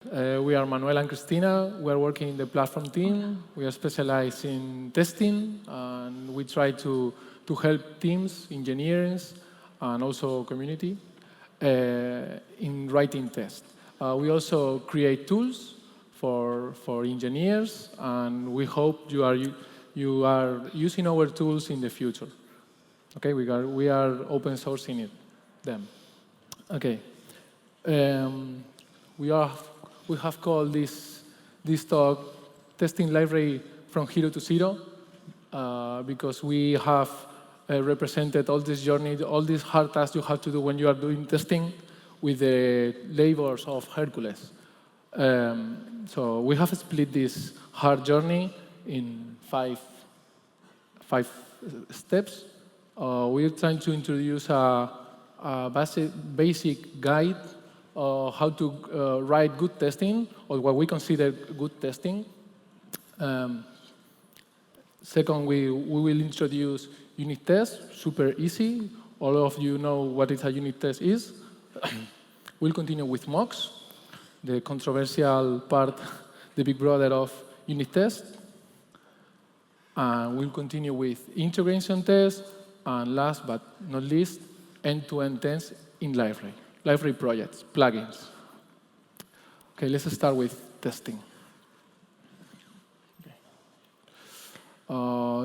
We are Manuel and Cristina. We are working in the platform team. We are specialized in testing, and we try to help teams, engineers, and also community in writing tests. We also create tools for engineers, and we hope you are using our tools in the future. Okay, we are open sourcing them. Okay. We have called this talk Testing Library from Hero to Zero because we have represented all this journey, all these hard tasks you have to do when you are doing testing with the labors of Hercules. So we have split this hard journey in five steps. We are trying to introduce a basic guide how to write good testing, or what we consider good testing. Second, we will introduce unit tests, super easy. All of you know what a unit test is. We'll continue with mocks, the controversial part, the big brother of unit tests. And we'll continue with integration tests, and last but not least, end-to-end tests in library projects, plugins. Okay, let's start with testing. Okay.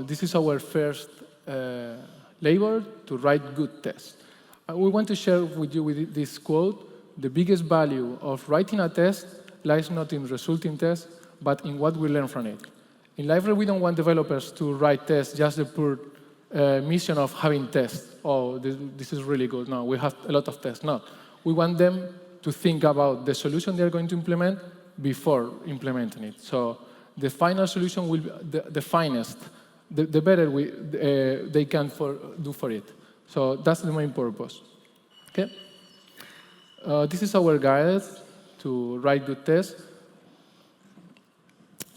This is our first labor to write good tests. We want to share with you this quote: the biggest value of writing a test lies not in resulting tests, but in what we learn from it. In library, we don't want developers to write tests just the pure mission of having tests. Oh, this is really good. No, we have a lot of tests. No. We want them to think about the solution they're going to implement before implementing it. So the final solution will be the finest, the better they can do for it. So that's the main purpose. Okay? This is our guide to write good tests.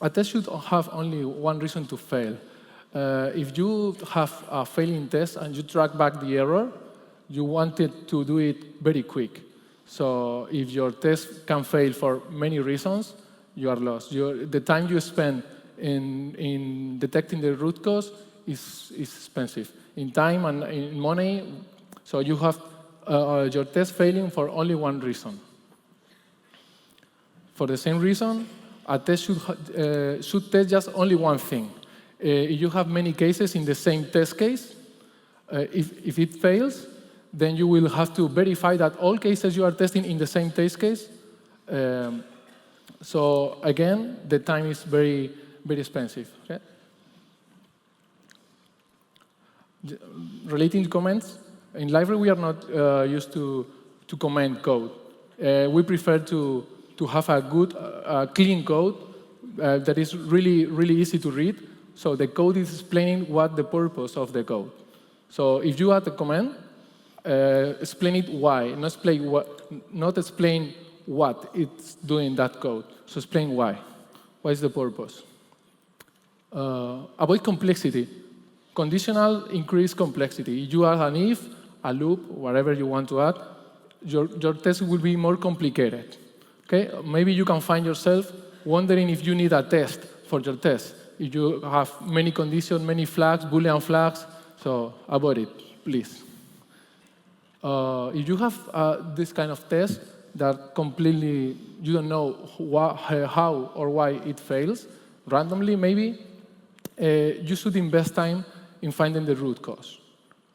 A test should have only one reason to fail. If you have a failing test and you track back the error, you wanted to do it very quick. So if your test can fail for many reasons, you are lost. The time you spend in detecting the root cause is expensive, in time and in money. So you have your test failing for only one reason. For the same reason, a test should test just only one thing. If you have many cases in the same test case, if it fails, then you will have to verify that all cases you are testing in the same test case. So again, the time is very, very expensive. Okay? Relating to comments, in library we are not used to comment code. We prefer to have a good, clean code that is really, really easy to read. So the code is explaining what the purpose of the code. So if you add a comment, explain it why, not explain what it's doing that code. So explain why. What is the purpose? Avoid complexity. Conditional increase complexity. If you add an if, a loop, whatever you want to add, your test will be more complicated. Okay? Maybe you can find yourself wondering if you need a test for your test. If you have many conditions, many flags, Boolean flags, so avoid it, please. If you have this kind of test that completely you don't know how or why it fails, randomly maybe, you should invest time in finding the root cause.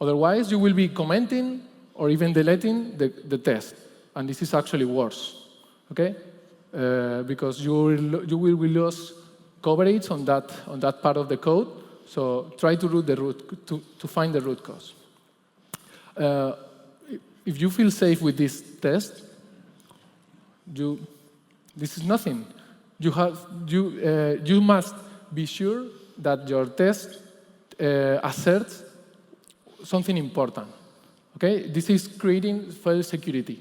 Otherwise, you will be commenting or even deleting the test, and this is actually worse, okay? Because you will lose coverage on that part of the code. So try to find the root cause. If you feel safe with this test, this is nothing. You must be sure that your test asserts something important. Okay, this is creating file security.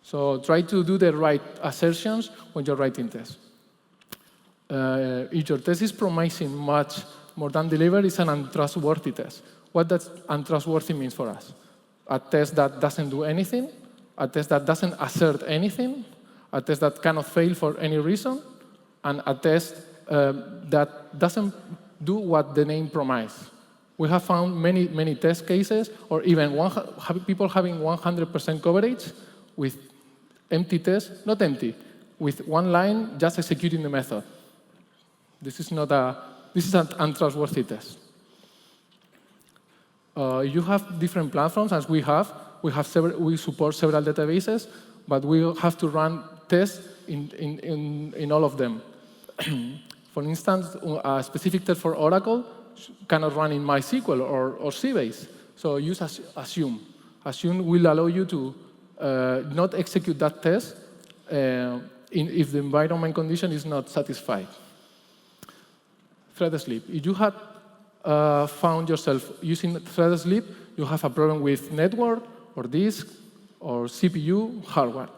So try to do the right assertions when you're writing tests. If your test is promising much more than delivered, it's an untrustworthy test. What does untrustworthy mean for us? A test that doesn't do anything, a test that doesn't assert anything, a test that cannot fail for any reason, and a test that doesn't do what the name promises. We have found many test cases, or even people having 100% coverage with empty tests, not empty, with one line just executing the method. This is an untrustworthy test. You have different platforms, as we have. We support several databases, but we have to run tests in all of them. For instance, a specific test for Oracle cannot run in MySQL or Sybase. So use assume. Assume will allow you to not execute that test if the environment condition is not satisfied. Thread sleep. If you had found yourself using thread sleep, you have a problem with network or disk or CPU hardware.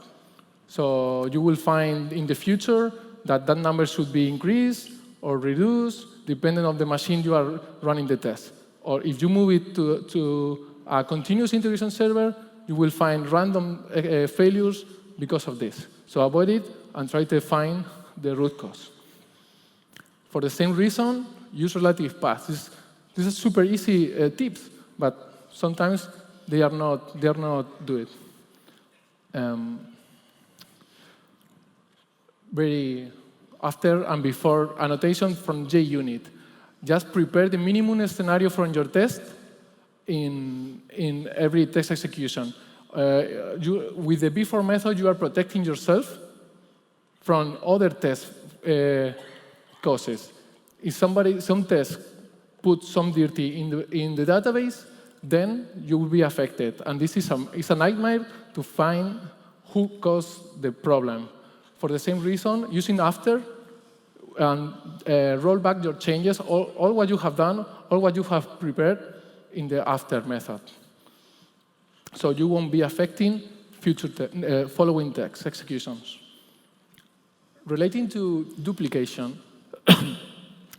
So you will find in the future that number should be increased or reduced depending on the machine you are running the test. Or if you move it to a continuous integration server, you will find random failures because of this. So avoid it and try to find the root cause. For the same reason, use relative paths. This is super easy tips, but sometimes they are not do it. Very after and before annotation from JUnit. Just prepare the minimum scenario from your test in every test execution. With the before method, you are protecting yourself from other test causes. If some test put some dirty in the database, then you will be affected. And this is a nightmare to find who caused the problem. For the same reason, using after and roll back your changes, all what you have done, all what you have prepared in the after method. So you won't be affecting future following text executions. Relating to duplication,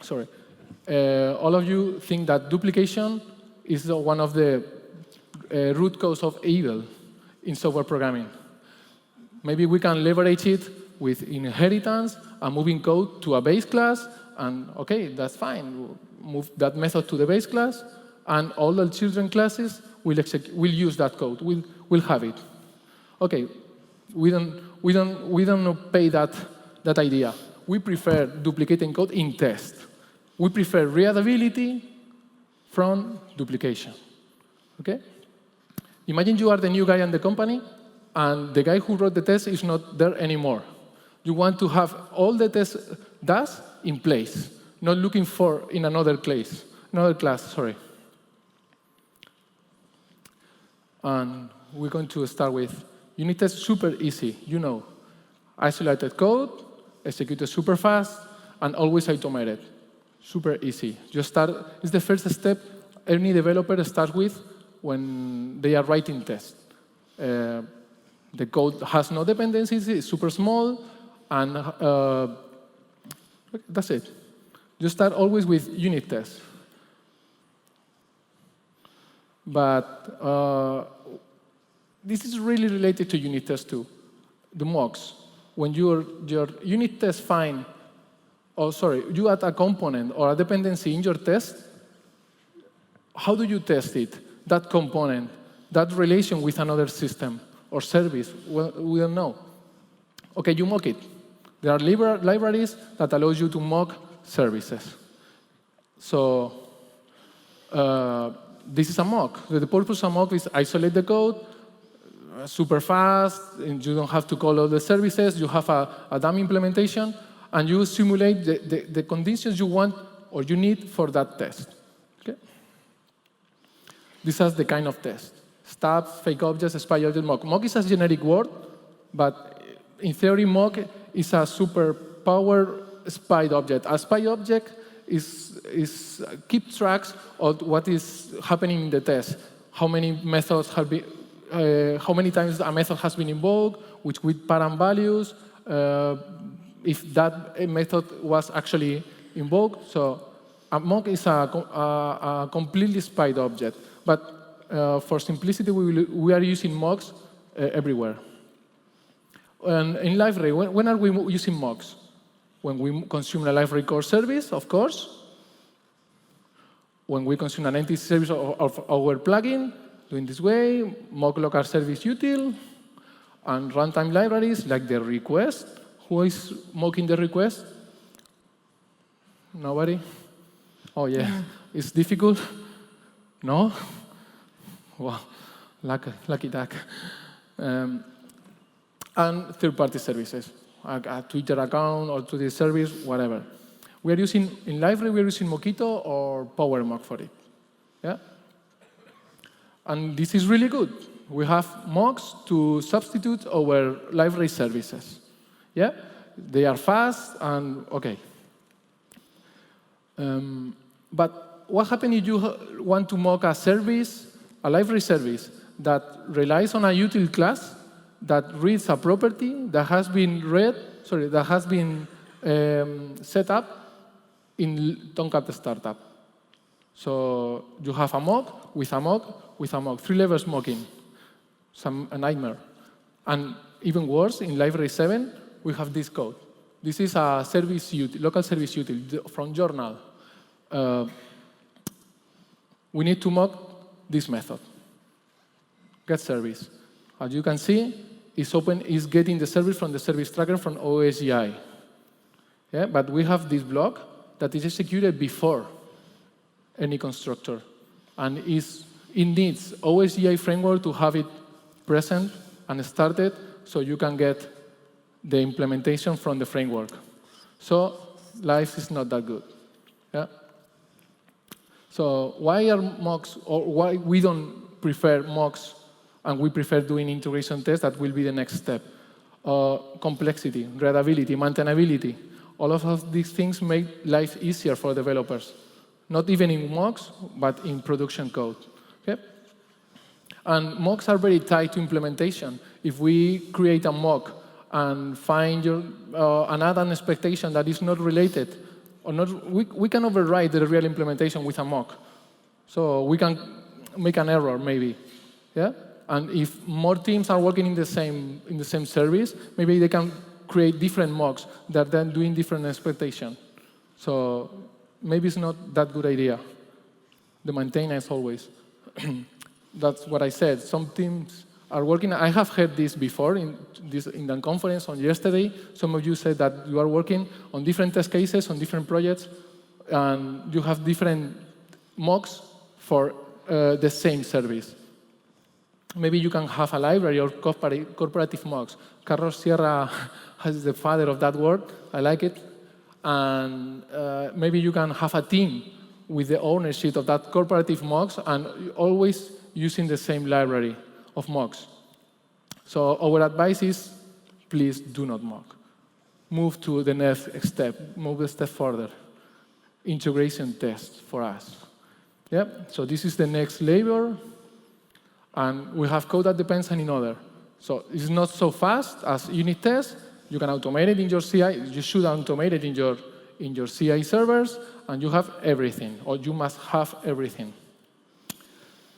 sorry, all of you think that duplication is one of the root cause of evil in software programming. Maybe we can leverage it with inheritance and moving code to a base class, and OK, that's fine. We'll move that method to the base class, and all the children classes will use that code. We'll have it. OK, we don't pay that idea. We prefer duplicating code in test. We prefer readability from duplication. OK? Imagine you are the new guy in the company, and the guy who wrote the test is not there anymore. You want to have all the test does in place, not looking for in another class. Sorry. And we're going to start with unit test, super easy. You know, isolated code, executed super fast, and always automated. Super easy. Just start. It's the first step any developer starts with when they are writing tests. The code has no dependencies, it's super small, and that's it. Just start always with unit tests. But this is really related to unit tests too, the mocks. When your unit test find, you add a component or a dependency in your test, how do you test it? That component, that relation with another system or service, well, we don't know. OK, you mock it. There are libraries that allow you to mock services. So this is a mock. The purpose of a mock is isolate the code, super fast, and you don't have to call all the services. You have a dumb implementation, and you simulate the conditions you want or you need for that test. Okay? This is the kind of test. Stubs, fake objects, spy object, mock. Mock is a generic word, but in theory, mock is a super-powered spied object. A spy object keeps tracks of what is happening in the test. How many methods have been, how many times a method has been invoked, with parent values, if that method was actually invoked. So a mock is a completely spied object. But for simplicity, we are using mocks everywhere. And in Liferay, when are we using mocks? When we consume a Liferay core service, of course. When we consume an entity service of our plugin, doing this way, mock local service util, and runtime libraries like the request. Who is mocking the request? Nobody? Oh, yeah. It's difficult? No? Wow, lucky duck. And third-party services, a Twitter account or to the service, whatever. We are using, in Liferay, we are using Mockito or PowerMock for it. Yeah? And this is really good. We have mocks to substitute our Liferay services. Yeah? They are fast and OK. But what happens if you want to mock a service, a Liferay service, that relies on a util class that reads a property that has been set up in Tomcat Startup. So you have a mock with a mock with a mock, 3 levels mocking, a nightmare. And even worse, in Liferay 7, we have this code. This is a service util, local service util from journal. We need to mock this method, get service. As you can see, it's getting the service from the service tracker from OSGI. Yeah, but we have this block that is executed before any constructor. And it needs OSGI framework to have it present and started so you can get the implementation from the framework. So life is not that good. Yeah? So why are mocks, or why we don't prefer mocks and we prefer doing integration tests? That will be the next step. Complexity, readability, maintainability. All of these things make life easier for developers. Not even in mocks, but in production code. Okay? And mocks are very tied to implementation. If we create a mock and find another expectation that is not related, or not, we can override the real implementation with a mock. So we can make an error, maybe. Yeah? And if more teams are working in the same service, maybe they can create different mocks that then doing different expectation. So maybe it's not that good idea. The maintenance always. That's what I said. Some teams are working. I have heard this before in the conference on yesterday. Some of you said that you are working on different test cases, on different projects, and you have different mocks for the same service. Maybe you can have a library or corporative mocks. Carlos Sierra is the father of that word. I like it. And maybe you can have a team with the ownership of that corporative mocks and always using the same library of mocks. So our advice is, please do not mock. Move to the next step. Move a step further. Integration test for us. Yep. So this is the next layer. And we have code that depends on another. So it's not so fast as unit tests. You can automate it in your CI. You should automate it in your CI servers, and you have everything, or you must have everything.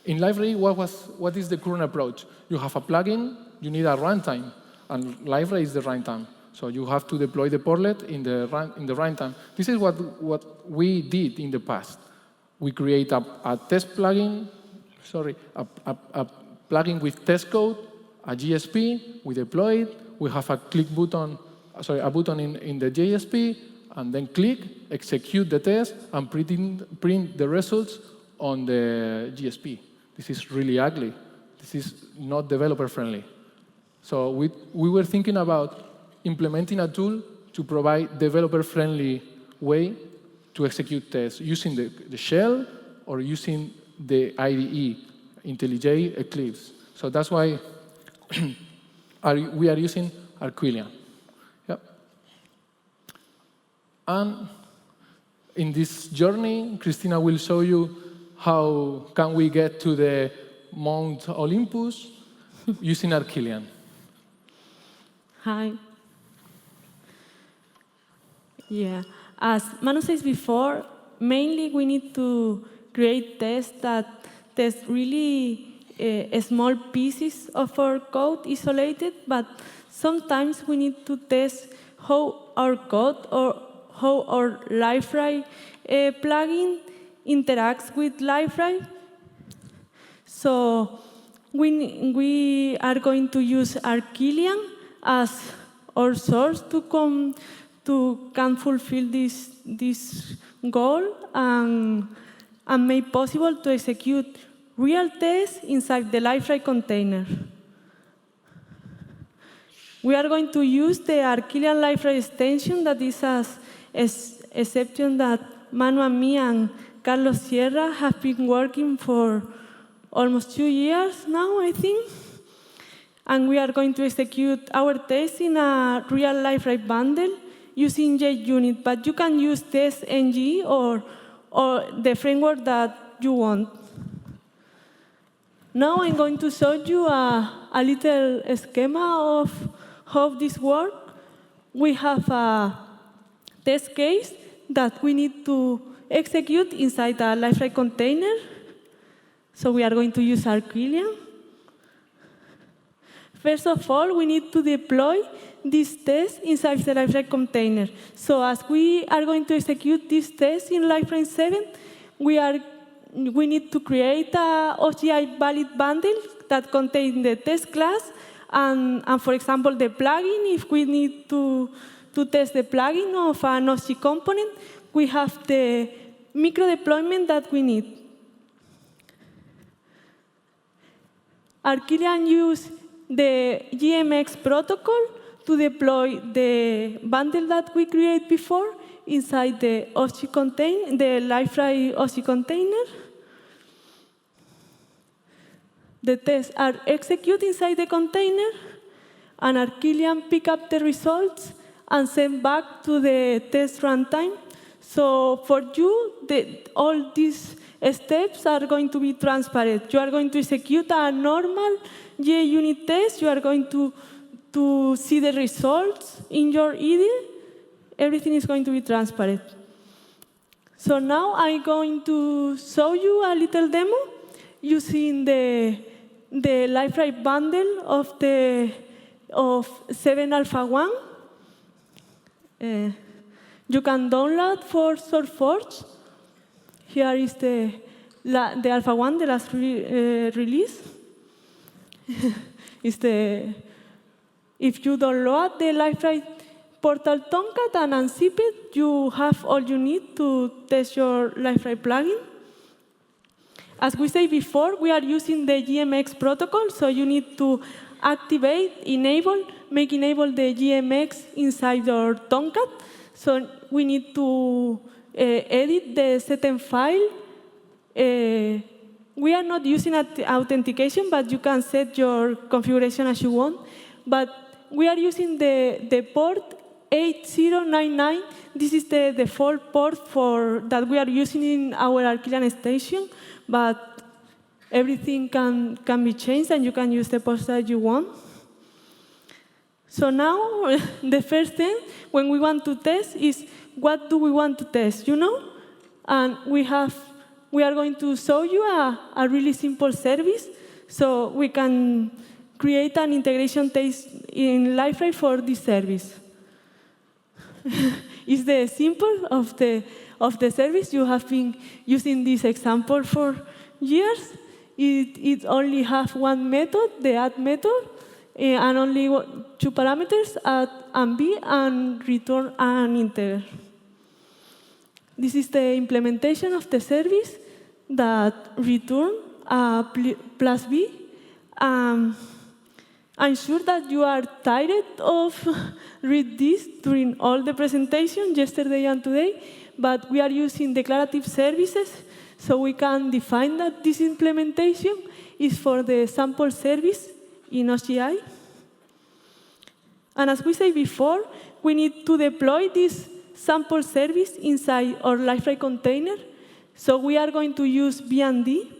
In Liferay, what is the current approach? You have a plugin, you need a runtime, and Liferay is the runtime. So you have to deploy the portlet in the runtime. This is what we did in the past. We create a test plugin, a plugin with test code, a GSP, we deploy it, we have a button in the JSP, and then click, execute the test, and print the results on the GSP. This is really ugly. This is not developer-friendly. So we were thinking about implementing a tool to provide developer-friendly way to execute tests using the shell or using the IDE, IntelliJ, Eclipse. So that's why we are using Arquillian. Yep. And in this journey, Cristina will show you how can we get to the Mount Olympus using Arquillian. Hi. Yeah. As Manu says before, mainly we need to create tests that test really small pieces of our code isolated, but sometimes we need to test how our code or how our Liferay plugin interacts with Liferay. So we are going to use Arquillian as our source to can fulfill this goal and make possible to execute real tests inside the Liferay container. We are going to use the Arquillian Liferay extension that is an exception that Manu and me and Carlos Sierra have been working for almost 2 years now, I think. And we are going to execute our tests in a real Liferay bundle using JUnit, but you can use test-ng or the framework that you want. Now I'm going to show you a little schema of how this works. We have a test case that we need to execute inside a Liferay container. So we are going to use Arquillian. First of all, we need to deploy this test inside the Liferay container. So as we are going to execute this test in Liferay 7, we need to create a OGI valid bundle that contains the test class and for example, the plugin. If we need to test the plugin of an OG component, we have the micro deployment that we need. Arquillian uses the GMX protocol to deploy the bundle that we created before inside the OG container, the Liferay OG container. The tests are executed inside the container, and Arquillian pick up the results and send back to the test runtime. So for you, all these steps are going to be transparent. You are going to execute a normal JUnit test. You are going to see the results in your IDE. Everything is going to be transparent. So now I'm going to show you a little demo using the Liferay bundle of 7 Alpha 1. You can download for SourceForge. Here is the Alpha 1, the last release. If you download the Liferay portal Tomcat and unzip it, you have all you need to test your Liferay plugin. As we said before, we are using the GMX protocol, so you need to activate, make enable the GMX inside your Tomcat. So we need to edit the setting file. We are not using authentication, but you can set your configuration as you want. But we are using the port 8099. This is the default port that we are using in our Arquillian station, but everything can be changed, and you can use the port that you want. So now, the first thing when we want to test is, what do we want to test, And we are going to show you a really simple service, so we can create an integration test in Liferay for this service. It's the simple of the service. You have been using this example for years. It only has one method, the add method, and only 2 parameters, add and b, and return an integer. This is the implementation of the service that return plus b. I'm sure that you are tired of read this during all the presentation yesterday and today, but we are using declarative services, so we can define that this implementation is for the sample service in OGI. And as we said before, we need to deploy this sample service inside our Liferay container. So we are going to use BND.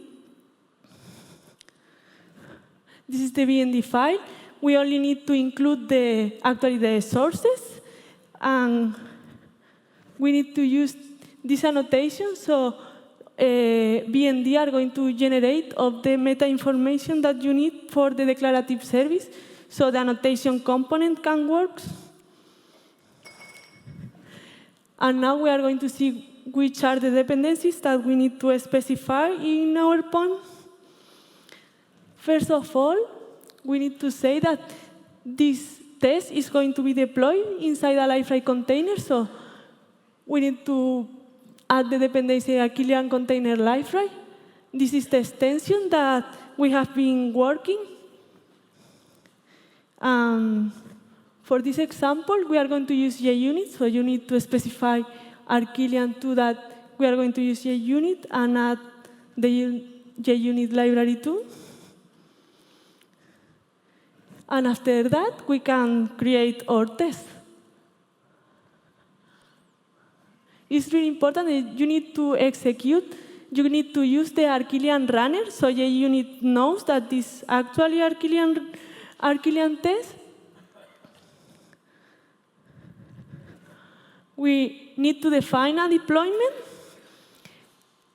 This is the BND file. We only need to include the sources, and we need to use this annotation. So BND are going to generate all the meta information that you need for the declarative service. so the annotation component can work. And now we are going to see which are the dependencies that we need to specify in our point. First of all, we need to say that this test is going to be deployed inside a Liferay container, so we need to add the dependency Arquillian container Liferay. This is the extension that we have been working. For this example, we are going to use JUnit, so you need to specify Arquillian to that. We are going to use JUnit and add the JUnit library too. And after that, we can create our test. It's really important that you need to execute. You need to use the Arquillian runner, so JUnit knows that this is actually Arquillian test. We need to define a deployment.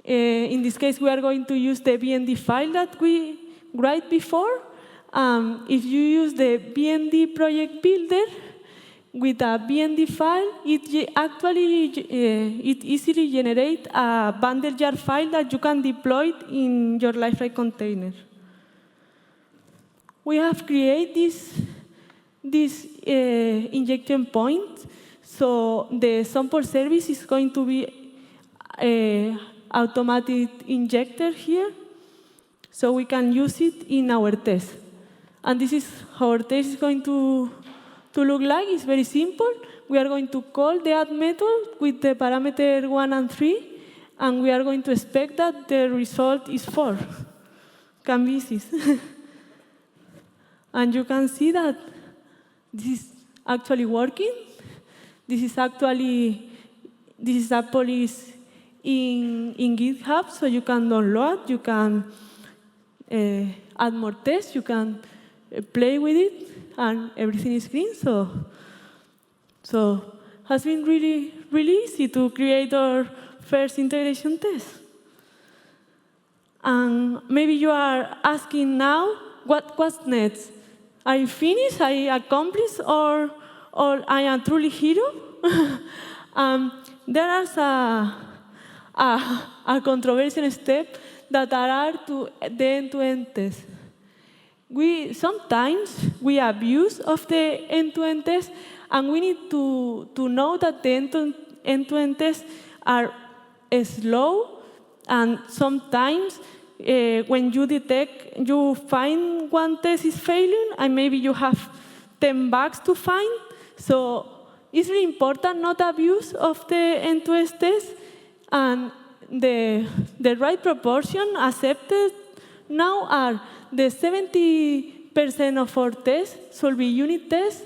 In this case, we are going to use the BND file that we write before. If you use the BND project builder with a BND file, it easily generates a bundle jar file that you can deploy in your Liferay container. We have created this injection point. So the sample service is going to be automatic injector here, so we can use it in our test. And this is how our test is going to look like. It's very simple. We are going to call the add method with the parameter 1 and 3, and we are going to expect that the result is 4. Can be this. And you can see that this is actually working. This is actually in GitHub, so you can download, you can add more tests, you can play with it, and everything is green. So it has been really, really easy to create our first integration test. And maybe you are asking now, what's next? Are you finished? Are you accomplished? Or I am truly hero? There is a controversial step that are to the end-to-end test. Sometimes we abuse of the end-to-end test, and we need to know that the end-to-end tests are slow, and sometimes when you find one test is failing, and maybe you have 10 bugs to find. So it's really important not abuse of the end-to-end test, and the right proportion accepted now are the 70% of our tests should be unit tests,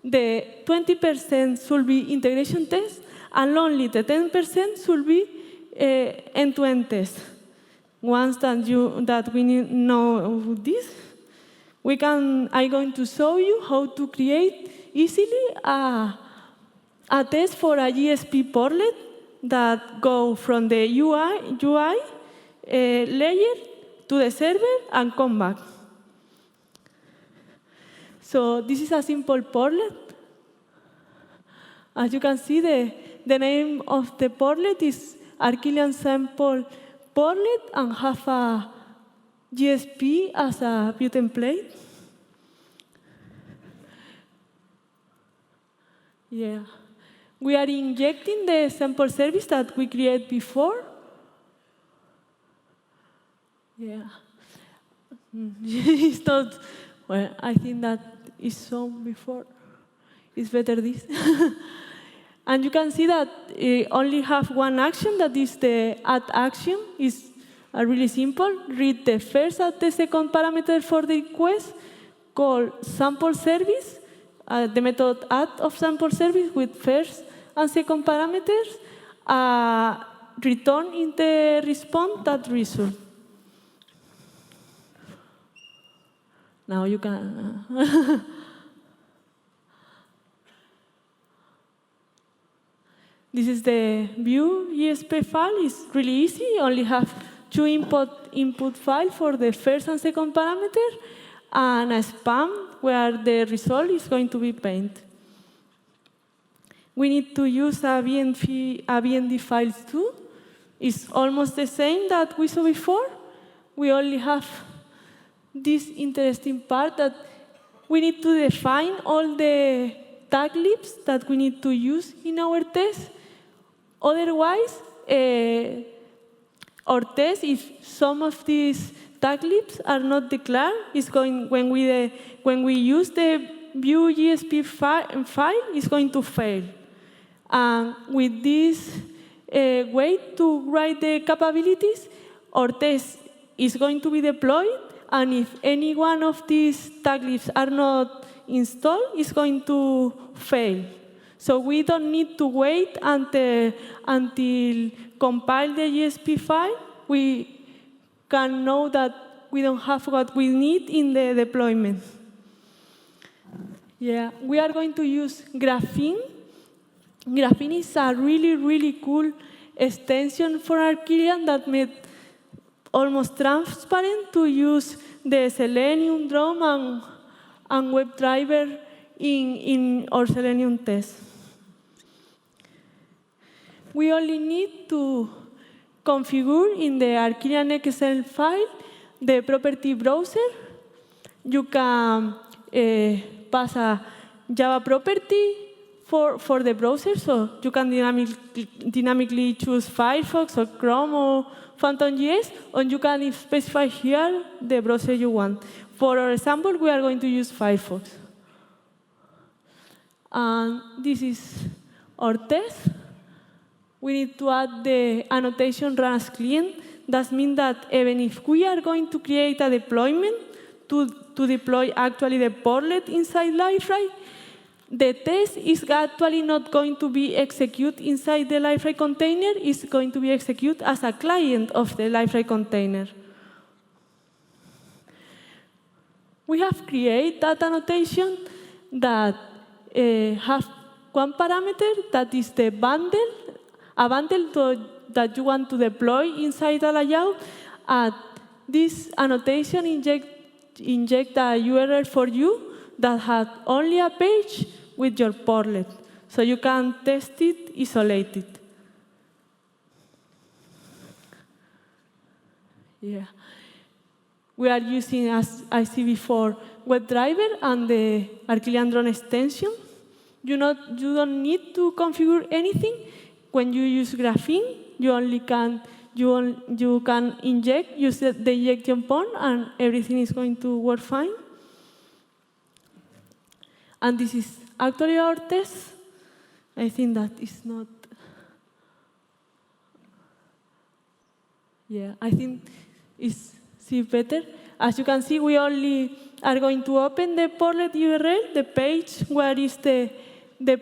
the 20% should be integration tests, and only the 10% should be end-to-end tests. Once that we know this, I'm going to show you how to create easily a test for a GSP portlet that go from the UI layer to the server and come back. So this is a simple portlet. As you can see, the name of the portlet is Arquillian sample portlet and have a GSP as a view template. Yeah. We are injecting the sample service that we created before. Yeah. It's not, well, I think that is shown before. It's better this. And you can see that it only have one action, that is the add action. It's really simple. Read the first and the second parameter for the request, call sample service, the method add of sample service with first and second parameters, return in the response that result. Now you can. This is the view ESP file. It's really easy. You only have two input files for the first and second parameter, and a span where the result is going to be paint. We need to use a BND files too. It's almost the same that we saw before. We only have this interesting part that we need to define all the tag libs that we need to use in our test. Otherwise, our test, if some of these tag libs are not declared, is going when we use the view GSP file, it's going to fail. And with this way to write the capabilities, our test is going to be deployed, and if any one of these tag libs are not installed, it's going to fail. So we don't need to wait until compile the GSP file. We can know that we don't have what we need in the deployment. Yeah, we are going to use Graphene. Graphene is a really, really cool extension for Arquillian that made almost transparent to use the Selenium DROM and WebDriver in our Selenium test. We only need to configure in the Arquillian XL file the property browser. You can pass a Java property for the browser, so you can dynamically choose Firefox or Chrome or PhantomJS, or you can specify here the browser you want. For our example, we are going to use Firefox. And this is our test. We need to add the annotation run as client. That means that even if we are going to create a deployment to deploy actually the portlet inside Liferay, the test is actually not going to be executed inside the Liferay container. It's going to be executed as a client of the Liferay container. We have created that annotation that have one parameter that is the bundle, a bundle that you want to deploy inside a layout. This annotation inject a URL for you that has only a page with your portlet, so you can test it isolated. Yeah. We are using, as I see before, WebDriver and the Arquillian Drone extension. You don't need to configure anything. When you use Graphene, you can inject, use the injection point, and everything is going to work fine. And this is actually our test. I think that is not. Yeah, I think it's better. As you can see, we only are going to open the portlet URL, the page where is the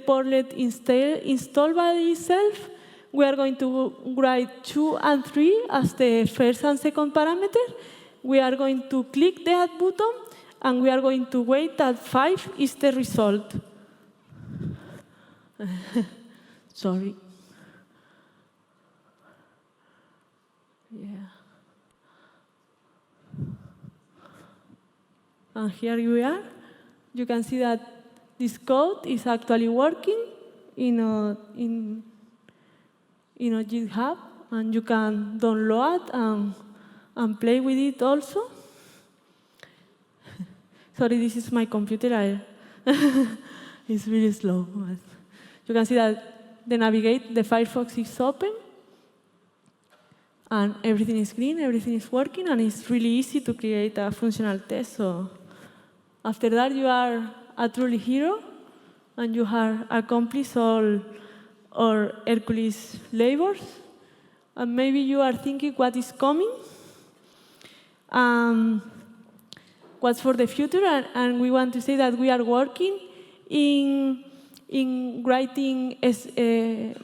portlet installed by itself. We are going to write 2 and 3 as the first and second parameter. We are going to click the add button, and we are going to wait that 5 is the result. Sorry. Yeah. And here we are. You can see that this code is actually working in a GitHub, and you can download and play with it also. Sorry, this is my computer. It's really slow. But you can see that the Firefox is open, and everything is green, everything is working, and it's really easy to create a functional test. So after that, you are a truly hero, and you have accomplished all our Hercules labors. And maybe you are thinking what is coming, what's for the future, and we want to say that we are working in writing,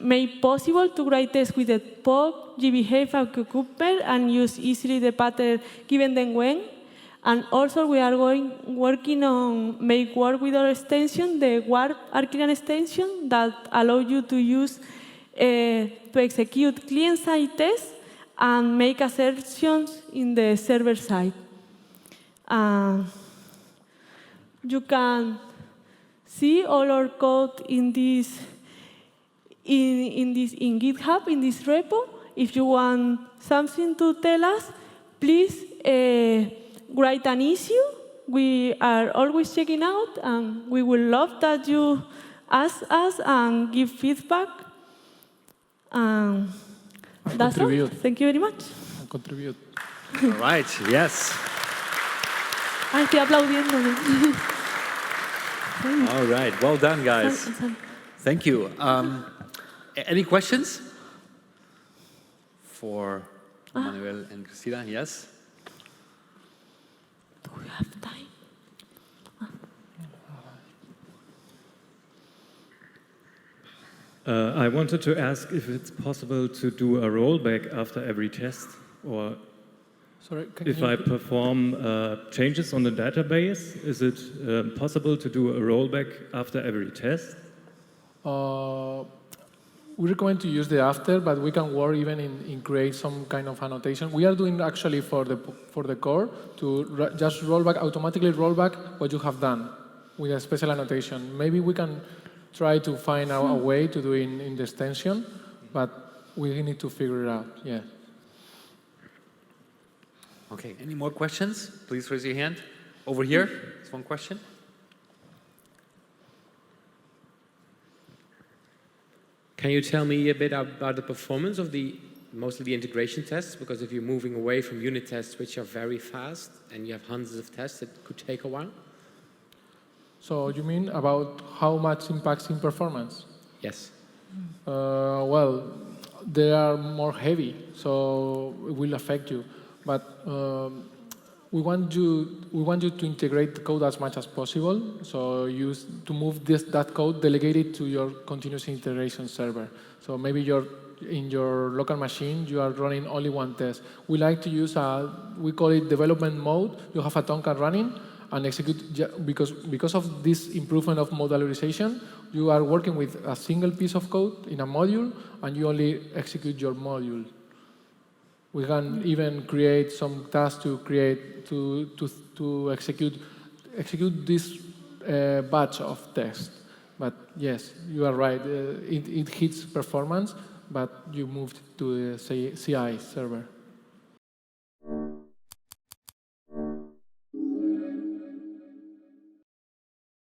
made possible to write tests with the POC, behaviours, and use easily the pattern given them when. And also we are working on make work with our extension, the Warp Arquillian extension that allows you to use to execute client-side tests and make assertions in the server side. you can see all our code in this in GitHub, in this repo. If you want something to tell us, please write an issue. We are always checking out, and we will love that you ask us and give feedback. That's all. Thank you very much. Contribute. All right, yes. Estoy aplaudiendo. All right, well done, guys. Thank you. Any questions for Manuel and Cristina? Yes? Do we have time? I wanted to ask if it's possible to do a rollback after every test, or Sorry, if I perform changes on the database, is it possible to do a rollback after every test? We recommend to use the after, but we can work even in create some kind of annotation. We are doing actually for the core to just automatically roll back what you have done with a special annotation. Maybe we can try to find a way to do it in the extension, but we need to figure it out. Yeah. Okay, any more questions? Please raise your hand. Over here, there's one question. Can you tell me a bit about the performance of mostly the integration tests? Because if you're moving away from unit tests, which are very fast, and you have hundreds of tests, it could take a while? So you mean about how much impacts in performance? Yes. Well, they are more heavy, so it will affect you. But we want you to integrate the code as much as possible. So to move that code, delegate it to your continuous integration server. So maybe in your local machine, you are running only one test. We like to use we call it development mode. You have a Tomcat running and execute, because of this improvement of modularization, you are working with a single piece of code in a module, and you only execute your module. We can even create some tasks to execute this batch of tests. But yes, you are right. It hits performance, but you moved to the CI server.